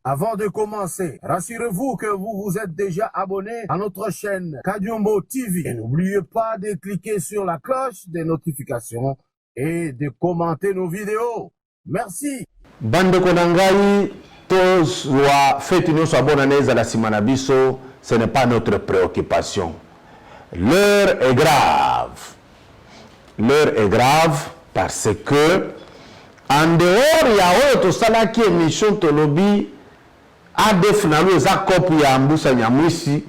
Avant de commencer, rassurez-vous que vous vous êtes déjà abonné à notre chaîne Kadiombo TV. Et n'oubliez pas de cliquer sur la cloche des notifications et de commenter nos vidéos. Merci. Bande Konangai, tous wa fête nous soit bonne année à la Simanabiso, ce n'est pas notre préoccupation. L'heure est grave. L'heure est grave parce que en dehors il y a autre salaki émission Tolobi ADF nalo za kopu ya Mbusa Nyamwisi.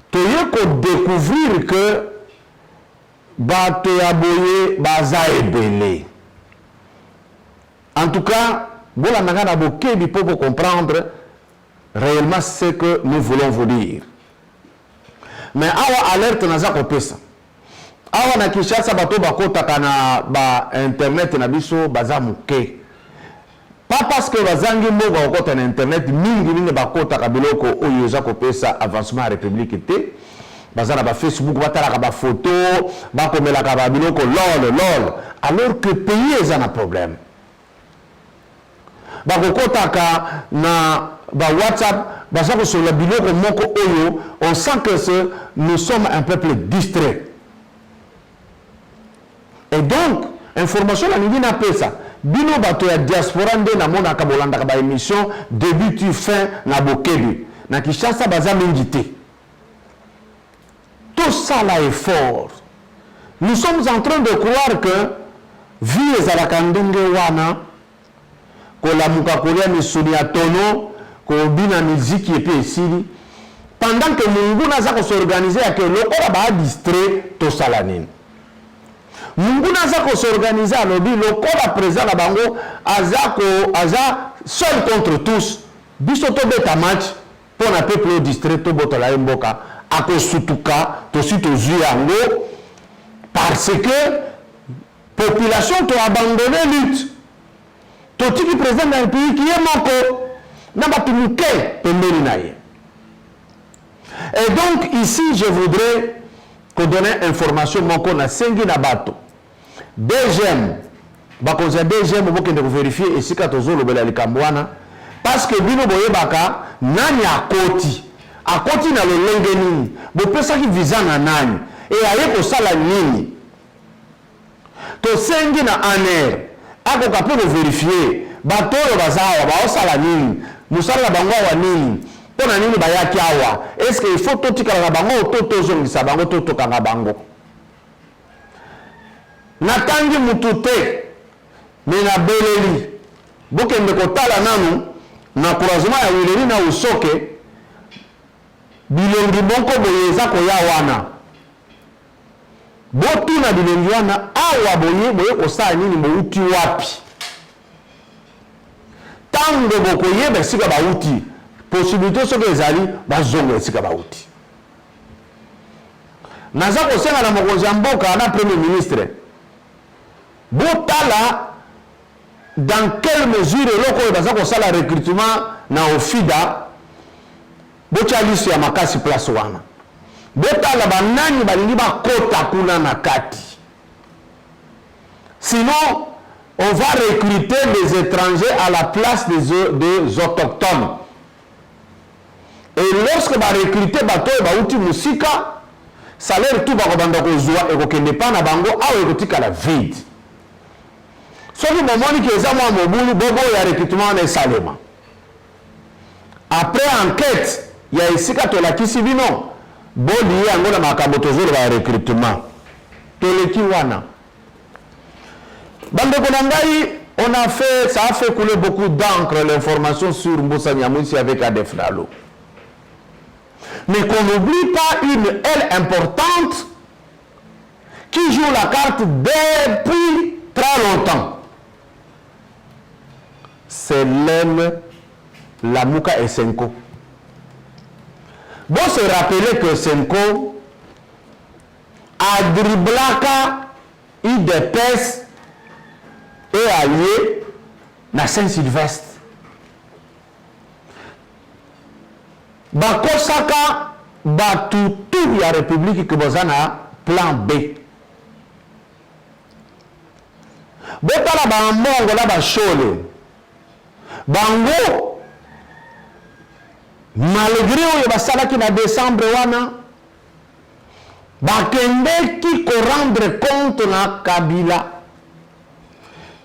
Toye ko découvrir que bato ya boye baza ebele. En tout cas, vous pour comprendre réellement ce que nous voulons vous dire. Mais awa alerte naza kopesa. Awa na Kinshasa bato bakota kana ba internet na biso baza muke. Pas parce que bazangi mboga okota na internet mingi bakota kabiloko oyo za kopesa avancement à république té. Bazana ba Facebook batala ka ba photo, ba komela ka ba biloko lol alors que pays est un problème. Bakokotaka na ba WhatsApp bazako sur la biloko moko oyo, on sent que nous sommes un peuple distrait. Et donc information la ningi na pesa bino bato ya diaspora nde na mona ka bolanda ka ba émission début tu fin na bokebi na Kinshasa baza mingi te. Tout ça là est fort. Nous sommes en train de croire que vie ezalaka ndenge wana kolamuka kolia misuni ya tono kobina muziki et puis esili pendant que mungu naza ko s'organiser ya que lokola ba distrait to salanine mungu naza ko s'organiser alobi lokola présent na bango aza seul contre tous biso to beta match pour na peuple distrait to botola mboka akosutuka to si to zui yango parce que population to abandonné lutte. Tout qui présente dans le pays qui est moko n'a pas tout muké pembeni naie. Et donc ici je voudrais que donner information moko na sengi na bato. Deuxième, bakonza deuxième boke de vérifier et si katozo lobela likambwana parce que bino boye baka nani akoti na lolenge nini bo pesa ki visa na nani et aye ko sala nini to sengi na aner ako kapoko vérifier batolo bazawa baosala nini musala bango wa nini pona nini bayaki awa est-ce que il faut totikala na bango totozongisa bango totokanga bango natangi mutute mena beleli bokende kotala nanu na couragement ya wileli na usoke bilongi bonko boyeza koya wana botu na bilongi wana awa boye kosala nini bouti wapi tango bokoyeba esika bauti possibilité soki ezali bazongo esika bauti naza kosenga na mokonzi ya mboka na premier ministre botala dans quelle mesure eloko oyo baza kosala recrutement na ofida botya liso ya makasi place wana botala banani balingi bakota kuna na kati. Sinon on va recruter des étrangers à la place des autochtones. Et lorsque va recruter bato ba uti musika salaire tout ba kobanda kozwa et kokende pa na bango awe kotika la vide. Soki momoni ki eza mwa mobulu bobo ya recrutement na salema. Après enquête ya esika to la kisibino boli yango na makambo tozolo ba recrutement. Toleki wana. Bande Konangai, ça a fait couler beaucoup d'encre l'information sur Mbusa Nyamwisi avec ADF Nalo. Mais qu'on n'oublie pas une aile importante qui joue la carte depuis très longtemps. C'est l'aile Lamuka et Senko. Bon se rappeler que Senko a driblaka IDPS et allié na Saint-Sylvestre. Bakosaka batutu ya République que bozana plan B. Botala ba mbongo la ba shole. Bango malgré oyo basalaki na décembre wana bakendeki korendre compte na Kabila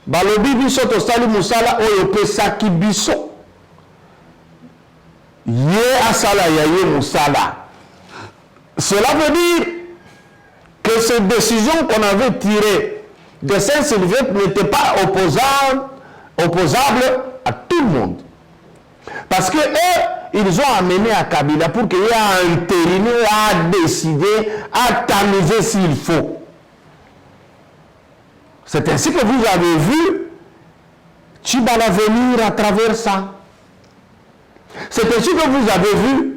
balobi biso tosali musala oyo opesaki biso ye asala ya ye musala. Cela veut dire que ces décisions qu'on avait tirées de Saint-Sylvestre n'étaient pas opposables à tout le monde. Parce que eux, ils ont amené à Kabila pour qu'il y ait un intérimaire à décider, à tamiser s'il faut. C'est ainsi que vous avez vu Tchibala venir à travers ça. C'est ainsi que vous avez vu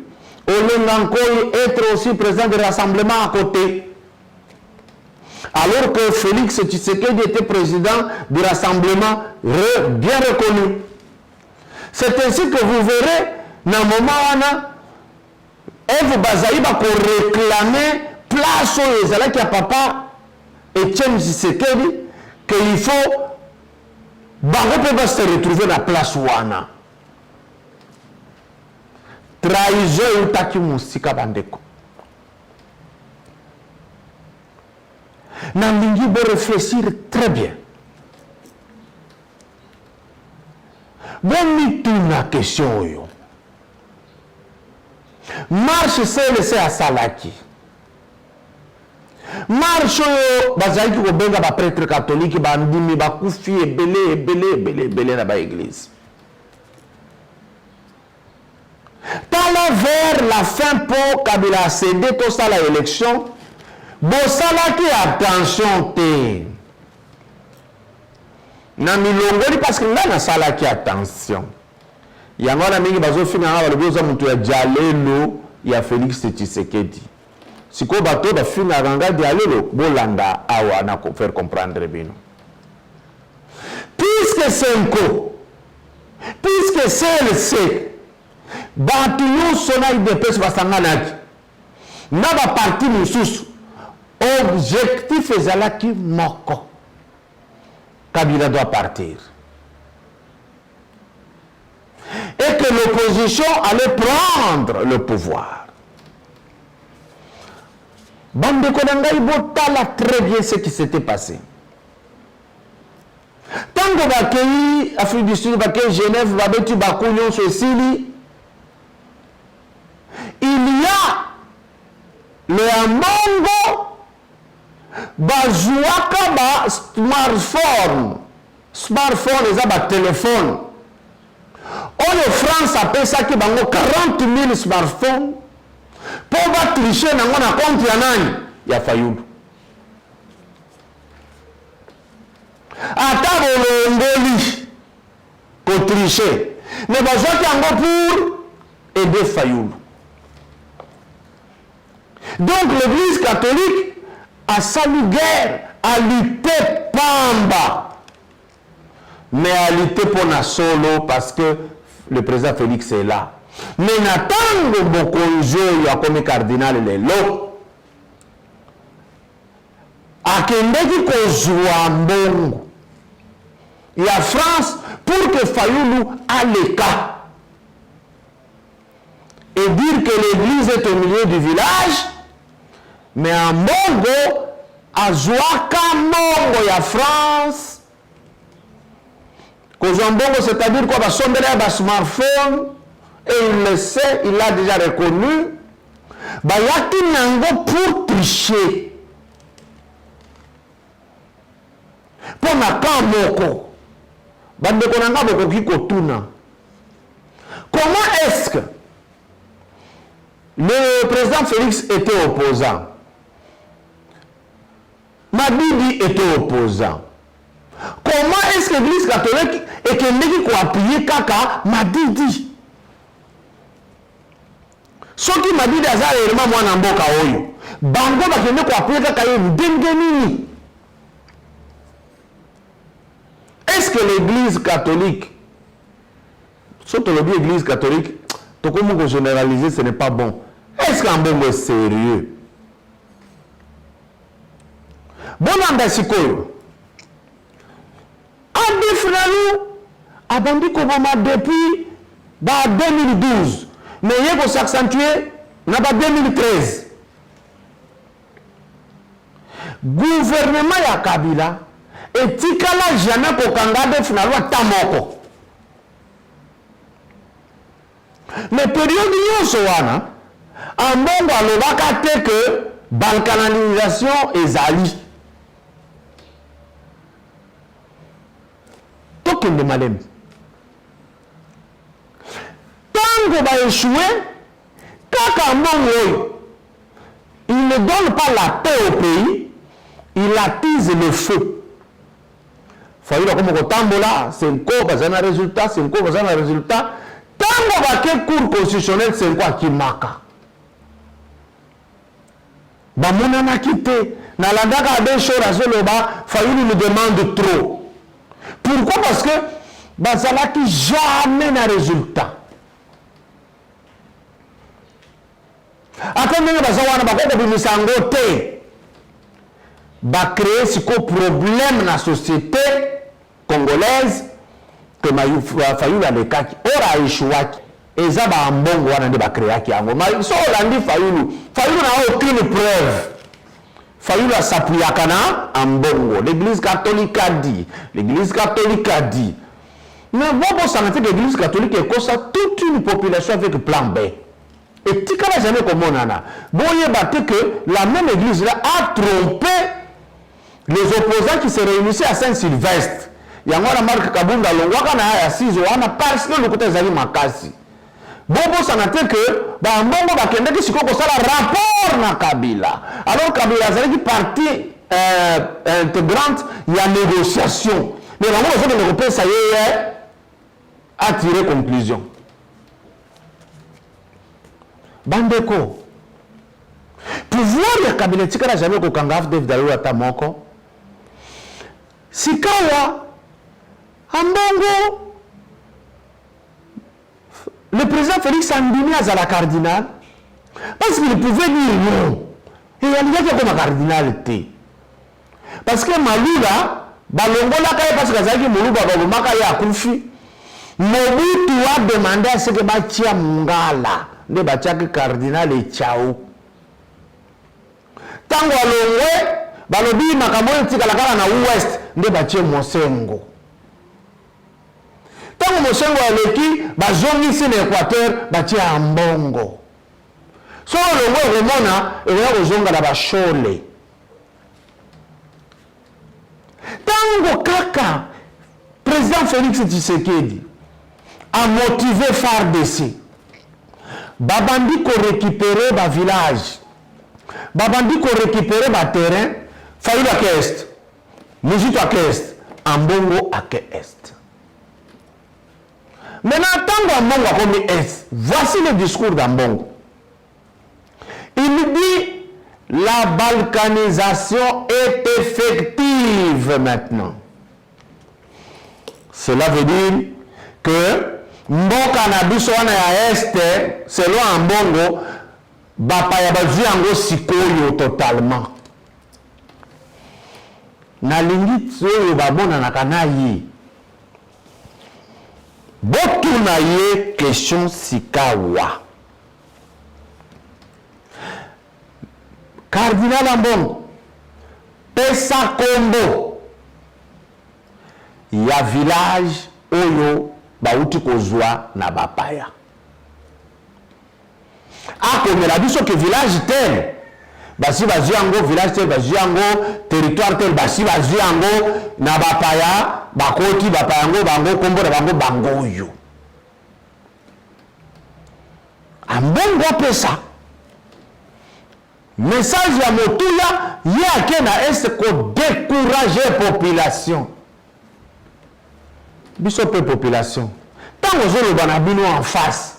Olengankoy être aussi président du rassemblement à côté. Alors que Félix Tshisekedi était président du rassemblement bien reconnu. C'est ainsi que vous verrez, dans le moment où Eve Bazaïba pour réclamer place aux Ezalaki à papa Etienne Tshisekedi, qu'il faut se retrouver dans la place Wana. Trahison utaki musika bandeko. Nalingi bo réfléchir très bien. Bon mituna question yo. Marche c'est à Salaki. Marche yo bazaki ko benga ba prêtre catholique ba ndimi ba kufi ebele na ba église. Tala vers la fin pour Kabila cédé tout ça la élection. Bosalaki attention te. Na milongoli parce que là na salaki attention. Yango na mingi bazo fina na baloboza mutu ya jalelo ya Félix Tshisekedi. Siko bato ba fina ranga dialelo bolanda awa na faire comprendre bino. Puisque Senko, puisque CLC batu nyonso na IDPS basanganaki na ba parti mosusu objectif ezalaki moko. Kabila doit partir. Et que l'opposition allait prendre le pouvoir. Bande Konangaï Botala très bien ce qui s'était passé. Tant que Bakei, Afrique du Sud, Bakei, Genève, Babetu, Bakounion, Cécile, il y a le Ambongo bazouaka ba smartphone eza ba téléphone oyo France appelle ça que bango 40 000 smartphones pour ba tricher nango na compte ya nani ya Fayulu ata bolongoli ko tricher mais bazouaki yango pour aider Fayulu. Donc l'église catholique a salué guerre, a lutté Pamba. Mais a lutté pour na solo parce que le président Félix est là. Mais Nathan Bokonjo, il a comme cardinal les lots. A Kendeki Kozwa Mbongo. Il y a France pour que Fayoulou a les cas. Et dire que l'église est au milieu du village. Mais en Bongo, à Zouaka Mongo, il y a France. Bongo, c'est-à-dire qu'on va sonner un smartphone, et il le sait, il l'a déjà reconnu. Il y a qui n'ango pour tricher. Pour na kan moko. Bande konanga boko ki kotuna. Comment est-ce que le président Félix était opposant? Mabidi était opposant. Comment est-ce que l'église catholique et que l'église qui a appuyé Kaka Madidi? Ce qui m'a dit d'azar et moi en mboka oyo. Bango ba kende ko appuyer Kaka yo ndenge. Est-ce que l'église catholique, surtout l'église catholique, tout comme vous généraliser, ce n'est pas bon. Est-ce qu'un bon est sérieux? Bon, Andasikoyo. Abdi Finalu, Abandi Kobama depuis 2012. mais il faut s'accentuer n'a pas 2013. Gouvernement ya Kabila et tikala jamais ko kangade finalement tamoko. Mais période nyonso wana ambongo alobaka te que balkanisation ezali. Tokende malem. Tango ba échoué, kaka mbongo il ne donne pas la paix au pays, il attise le feu. Faut dire comme kotambola, c'est un co bazana résultat, c'est un co bazana résultat. Tango ba ke cour constitutionnel c'est quoi qui marque. Ba mona na kité, na la daga de chora zoloba, Fayulu nous demande trop. Pourquoi? Parce que bazala qui jamais n'a résultat. Attendez, bazawana bakoko bimisango te. Ba créer ce problème dans la société congolaise que Fayulu a le cas ora échoué. Et ça ba mbongo wana nde ba créer ki yango. Mais so landi Fayulu n'a aucune preuve. Fayulu a s'appuyer kana mbongo. L'église catholique a dit, mais bon ça n'a fait que l'église catholique est comme ça toute une population avec plan B. Et tu ne jamais comme on a. Bon, il que la même église là a trompé les opposants qui se réunissaient à Saint-Sylvestre. Il y a un marque Kabunda, l'Ouakana a 6 ans, parce que le côté Zali Makasi. Bon, ça n'a fait que, bah, bon, bah, qu'il y a qui se ça rapport na Kabila. Alors, Kabila, c'est une partie intégrante, il y a négociation. Mais la moitié de l'Europe, ça y est, a tiré conclusion. Bandeko, pouvoir ya Kabila tika jamais ko kangaf David Dalou atamoko. Sikawa ambongo le président Félix Andimi à la cardinal parce qu'il pouvait dire non. Et il y a comme cardinalité. Parce que Malula balongola kay parce que zaki muluba babomaka ya kufi. Mobutu a demandé à ce que Batia Mungala ne batiaki cardinal et Tchao. Tango alongwe balobi makambo etikala kala na ouest nde batie Mosengo. Tango Mosengo aleki bazongisi na Équateur batie Ambongo. So alongwe remona eya kozonga na bashole. Tango kaka président Félix Tshisekedi a motivé FARDC. Babandi ko récupérer ba village. Babandi ko récupérer ba terrain. Fayulu à est. Mujito à est. Ambongo à est. Maintenant, tant Ambongo a comme est, voici le discours d'Ambongo. Il dit la balkanisation est effective maintenant. Cela veut dire que mboka na biso wana ya este selon Ambongo bapaya bazwi yango sikoyo totalement na lingi oyo babonanaka na ye botuna ye question sikawa cardinal Ambongo pesa kombo ya village oyo bauti kozwa na bapaya akomela biso ke village tel basi bazwi yango village tel bazwi yango territoire tel basi bazwi yango na bapaya bakoti bapaya yango bango kombo na bango bango oyo Ambongo apesa message ya motuya ye ake na est ko décourager population biso pe population tant ozoloba na bino en face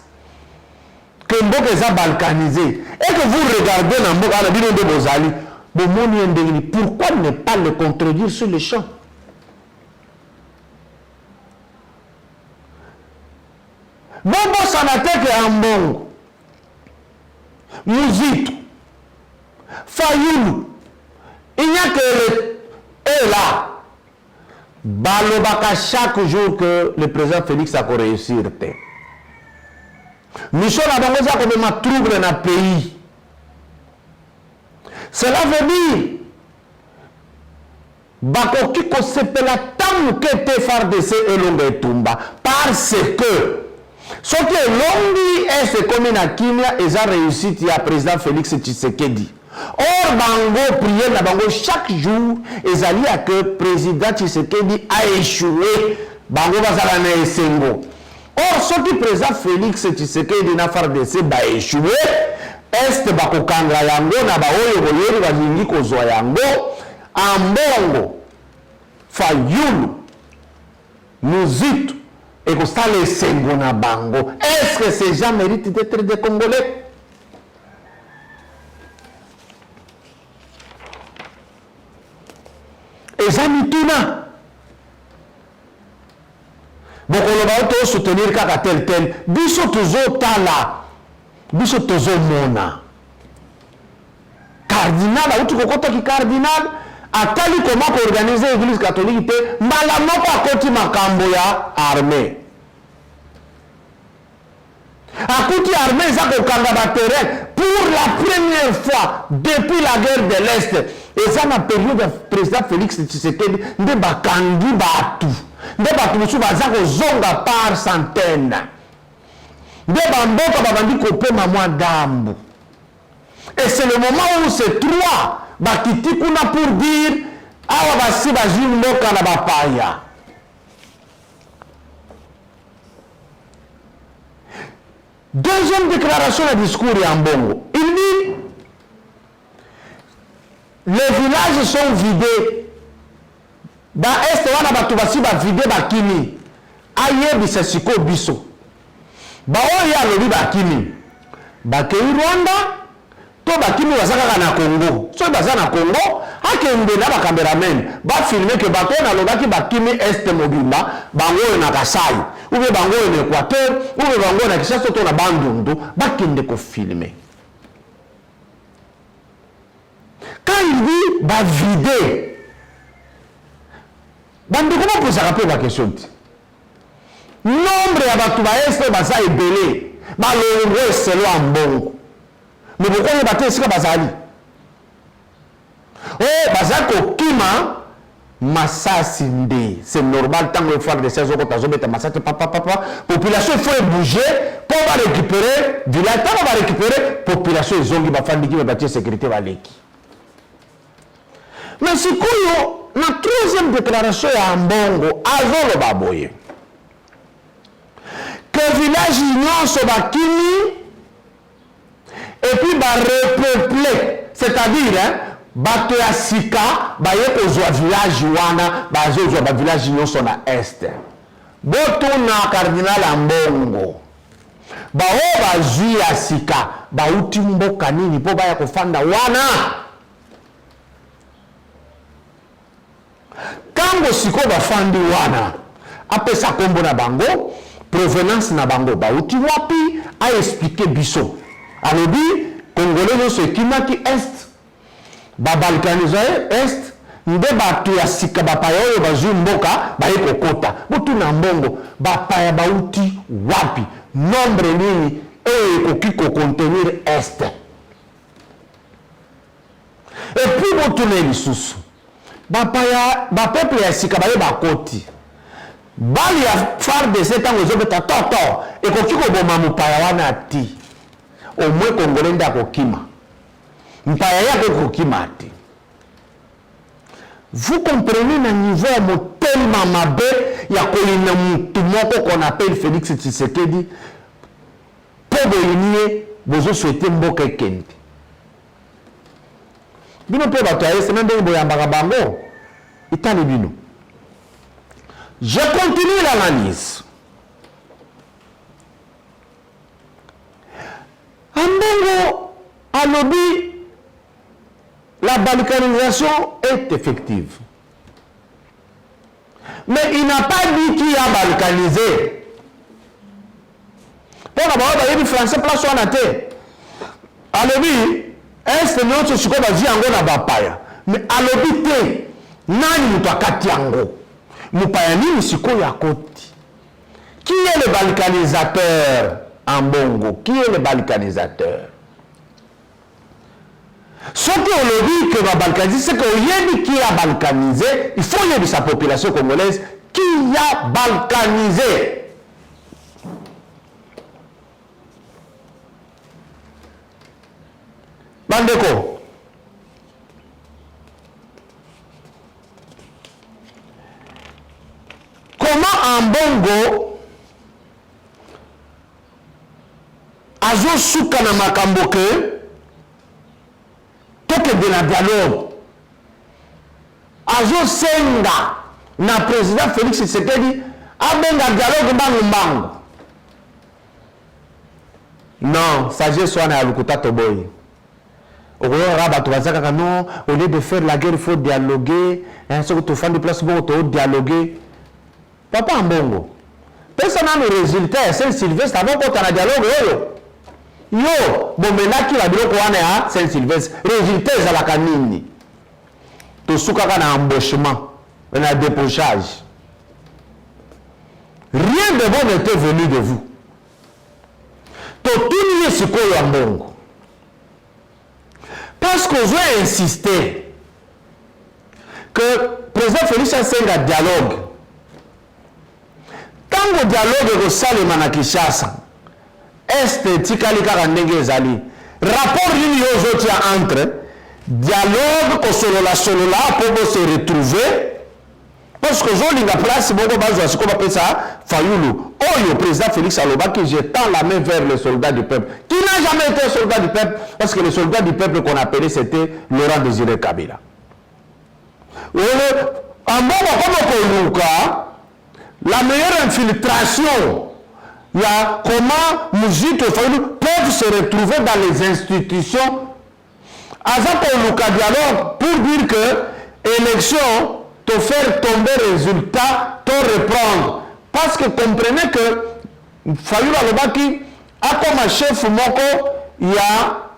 que mboka eza balkanisé et que vous regardez na mboka na bino nde bozali bomoni ndengini pourquoi ne pas le contredire sur le champ bobosana te ke Ambongo Muzito Fayulu il n'y a que et là balobaka chaque jour que le président Félix a réussir. mission na bango eza komema trouble na pays. Cela veut dire bakoki kosepela tamu kete FARDC elonga etumba parce que soki elongi ese komi na kimia eza réussite ya président Félix Tshisekedi. Or bango prière na bango chaque jour ezali ya que président Tshisekedi a échoué bango bazala na esengo. Or soki président Félix Tshisekedi na FARDC ba échoué est bakokanga yango na baoyo boyeri balingi kozwa yango ambongo Fayulu Muzitu et kosala esengo na bango. Est-ce que ces gens méritent d'être des Congolais? Eza mituna bokoloba oto soutenir kaka tel biso tozotala biso tozomona cardinal auti kokotaki cardinal atali comment organiser l'église catholique te mbala moko akoti makambo ya armée akuti armée eza kokanga baterrain pour la première fois depuis la guerre de l'Est. Eza na période ya président Félix Tshisekedi nde bakangi batu nde batu mosusu baza kozonga par centaine nde bamboka babandi kopema mwa dambu. Et c'est le moment où ces trois bakiti kuna pour dire awa basi bazwi mboka na bapaya. Deuxième déclaration de discours ya Mbongo, il dit les villages sont vidés. Ba est wana batu basi ba vidé bakini. Ayebisa siko biso. Ba oyo alobi bakini. Bakei Rwanda to bakini bazaka na Congo. So baza na Congo, akende na ba cameraman ba filmer que bato na lobaki bakini est mobimba, bango na Kasai, ou bien bango na Équateur, ou bien bango na Kinshasa to na Bandundu, bakende ko filmer. Quand il dit bah vider, bande comment peut se rappeler la question? Nombre ya batu ba est baza ebele, ba longo selo ambongo. Mais pourquoi les bateaux sika bazali? Oh, bazako kima masasi nde. C'est normal tant que faire des saisons quand on met masasi papa population il faut bouger pour va récupérer village tant va récupérer population zongi ba fandi ki ba bâtir sécurité va leki. Mais si koyo na troisième déclaration ya Mbongo azolo baboye que village nyonso bakini et puis ba repeupler, c'est-à-dire bato ya sika baye kozwa village wana bazozwa ba village nyonso na est. Boto na cardinal Mbongo bao bazwi ya sika bauti mboka nini po baya kofanda wana. Kango siko bafandi wana apesa kombo na bango provenance na bango bauti wapi a expliquer biso. Alobi Congolais nyonso ekimaki est babalkanize est nde bato ya sika bapaya oyo bazwi mboka baye kokota. Botu na Mbongo bapaya bauti wapi nombre nini oyo ekoki kocontenir est. Et puis botu na lisusu bapaya bapeuple ya sika baye bakoti bali ya FARDC ntango ezobeta toto ekoki koboma mopaya wana ti au moins Congolais nda kokima mpaya yako kokima ti. Vous comprenez na niveau ya motema mabe ya koyina mutu moko qu'on appelle Félix Tshisekedi po boyinie bozo souhaiter mboka ekende bino mpe bato ya ese na ndenge boyambaka bango itali bino. Je continue l'analyse. Mbongo alobi la balkanisation est effective. Mais il n'a pas dit qui a balkanisé. Pour la il français place on a été. Alobi est notre siko bazi yango na bapaya. Mais alobi te nani mutu akati yango. Mupaya nini siko ya koti. Qui est le balkanisateur? en Bongo, qui est le balkanisateur? Ce qu'on dit que va balkaniser, c'est qu'il y a qui a balkanisé, il faut y a de sa population congolaise qui a balkanisé. Bandeko. Comment en Bongo azo suka na makambo ke toke de la dialogue azo senga na président Félix Tshisekedi abenga dialogue mbangu. Non, sagesse wana ya lukuta toboyi. Au lieu de faire la guerre, il faut dialoguer. Ce que tu fais de place, il faut dialoguer. Papa en Bongo. Personne n'a le résultat. Saint-Sylvestre, avant qu'on ait un dialogue. Yo, bon, mais là, qui va dire qu'on est Saint-Sylvestre? Résultat, c'est la canine. Tout ce qu'on a un embauchement, un dépochage. Rien de bon n'était venu de vous. Tout le ce qu'on a en Bongo. Parce que je vais insister que le président Félix a fait un dialogue. Tant que le dialogue est au Salé Manakishasa, est Tikali Karandenge Zali, rapport entre dialogue que solo là pour se retrouver. Parce que je la place, c'est comme appelle ça, Fayoulou. Oh, le président Félix Aloba qui jetant la main vers les soldats du peuple. Qui n'a jamais été soldat du peuple? Parce que les soldats du peuple qu'on appelait, c'était Laurent Désiré Kabila. En bon la meilleure infiltration, il y a comment Mouzito et Fayoulou peuvent se retrouver dans les institutions. Azako Luka dialogue pour dire que l'élection te faire tomber résultat, te reprendre. Parce que comprenez que Fayulu Alobaki a comme chef moko, il y a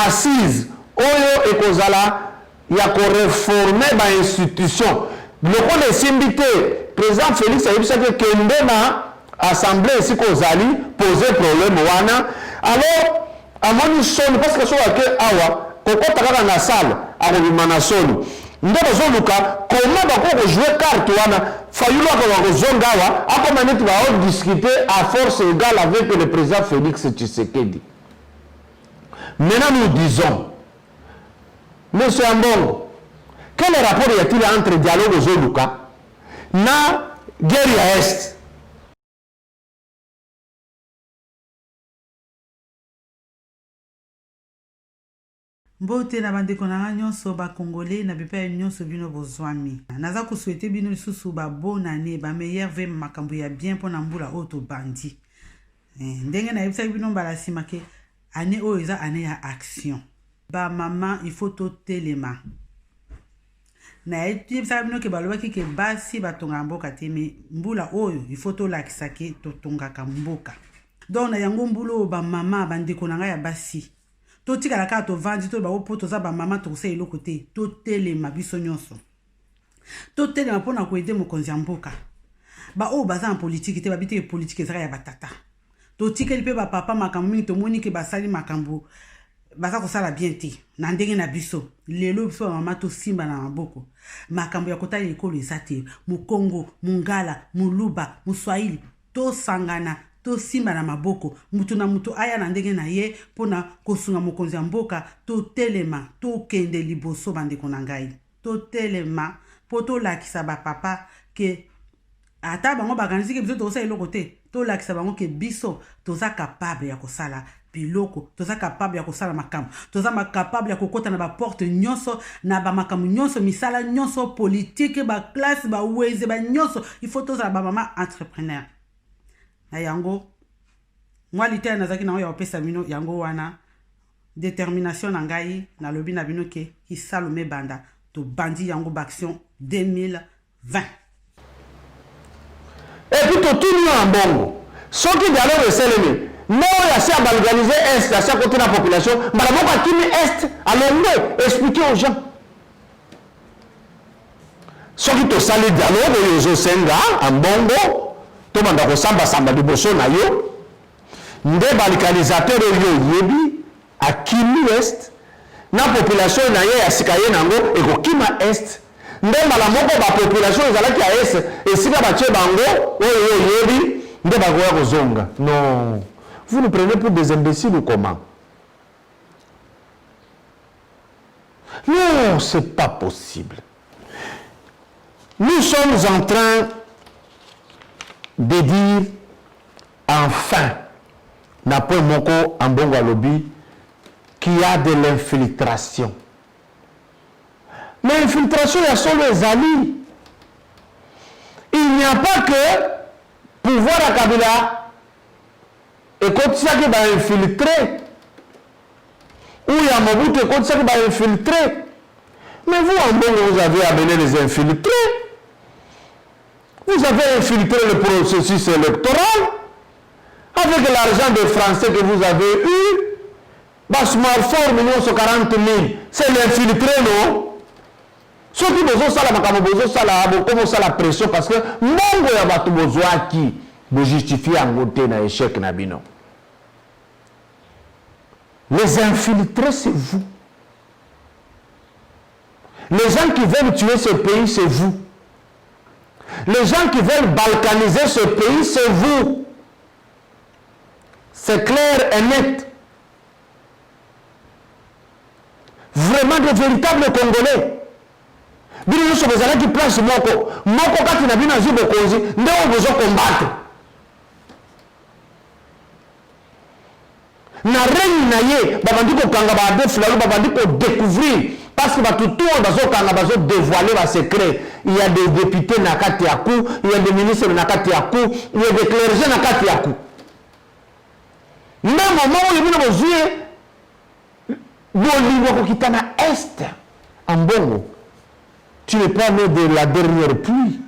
assise, oyo et kozala, il y a qu'on réformer l'institution. Le coup de symbité, président Félix a dit que Kende na assemblée ici kozali poser problème wana. Alors, à mon son, parce que soit que awa, koko takaka na salle, a rebimana solo. Comment on jouer carte Fayulu a discuter à force égale avec le président Félix Tshisekedi. Maintenant nous disons, monsieur Ambongo, quel rapport y a-t-il entre dialogue aux Zoluka na guerre à Est? Mbote na bandeko na nyonso ba congolais na bipa nyonso bino bozwami. Naza ko souhaiter bino lisusu ba bonne année, ba meilleur ve makambo ya bien pona mbula auto bandi. Ndenge na yebisa bino mbala simake année o eza année ya action. Ba maman il faut to telema. Na yebisa bino ke balobaki ke basi batonga mboka te me mbula oyo il faut to lakisa ke to tongaka mboka. Donc na yango mbulo ba maman bandeko na ya basi. To tika la ka to vandi to ba opoto za ba mama to se eloko te to telema biso nyonso to telema pona ko aider mokonzi mboka ba o baza en politique te ba bité politique ezaka ya batata to tika lipe ba papa makambo mingi to moni ke basali makambo baza ko sala bien te na ndenge na biso lelo biso mama to simba na maboko makambo ya kotala ekolo ezate mu Congo mu Ngala mu Luba mu Swahili to sangana to simba na maboko mutu na mutu aya na ndenge na ye pona kosunga mokonzi ya mboka to telema to kende liboso bandeko na ngai to telema poto lakisa ba papa ke ata bango bakanisi ke biso to sa eloko te to lakisa bango ke biso toza capable ya kosala biloko toza capable ya kosala makambo toza capable ya kokota na ba porte nyonso na ba makambo nyonso misala nyonso politique ba classe ba weze ba nyonso il faut toza ba mama entrepreneur. Na yango moi lité nazaki na yo opesa bino yango wana détermination na ngai na lobi na bino ke isalome banda to bandi yango baction 2020 et puis to tout en Bongo soki dialogue eselemi no ya si organiser est ya si côté la population malaboko akimi est alongo expliquer aux gens soki to sali dialogue yo zo senga en Bongo to banda ko samba samba liboso na yo nde balkanisateur oyo yebi akimi est na population na ye ya sika ye nango ekokima est nde mbala moko bapopulation ezalaki ya est esika batie bango oyo yebi nde bakoya kozonga. Non, vous nous prenez pour des imbéciles ou comment? Non, c'est pas possible. Nous sommes en train de dire enfin, Napoléon Moko Ambongo Alobi, qu'il y a de l'infiltration. Mais l'infiltration, il y a seulement les alliés. Il n'y a pas que pouvoir à Kabila et quand ça qui va infiltrer, ou il y a Mobutu et quand ça qui va infiltrer. Mais vous, en Bongo, vous avez amené les infiltrés. Vous avez infiltré le processus électoral avec l'argent des Français que vous avez eu. Smartphone, 40 000, c'est l'infiltré, non? Ce qui besoin ça comment ça la pression parce que Mongo ya batu besoin qui vous justifier en côté na échec na bino. Les infiltrés, c'est vous. Les gens qui veulent tuer ce pays, c'est vous. Les gens qui veulent balkaniser ce pays, c'est vous. C'est clair et net. Vraiment de véritables Congolais. Bino nyonso bezalaki place moko kati na bino azwi bokonzi nde oyo bozokombattre. Na règne na ye babandi kokanga badefulalu babandi kodécouvrir parce que batutu oyo bazokanga bazodévoiler basecret. Il y a des députés na kati ya coup, il y a des ministres na kati ya coup, il y a des clergés na kati ya coup. Même moment oyo bino bozwi bolingo kokita na est en Bongo. Tu n'es pas né de la dernière pluie.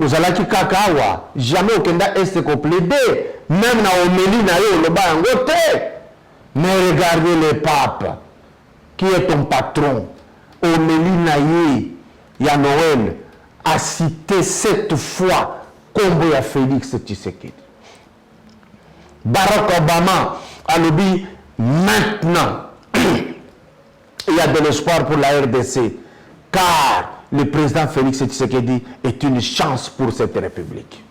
Ozalaki kakawa, jamais okenda est complété, même na omeli na yo loba yango te. Mais regardez le pape qui est ton patron. Omeli na ye ya Noël a cité 7 fois Kombo ya Félix Tshisekedi. Barack Obama a dit maintenant il y a de l'espoir pour la RDC. Car le président Félix Tshisekedi est une chance pour cette république.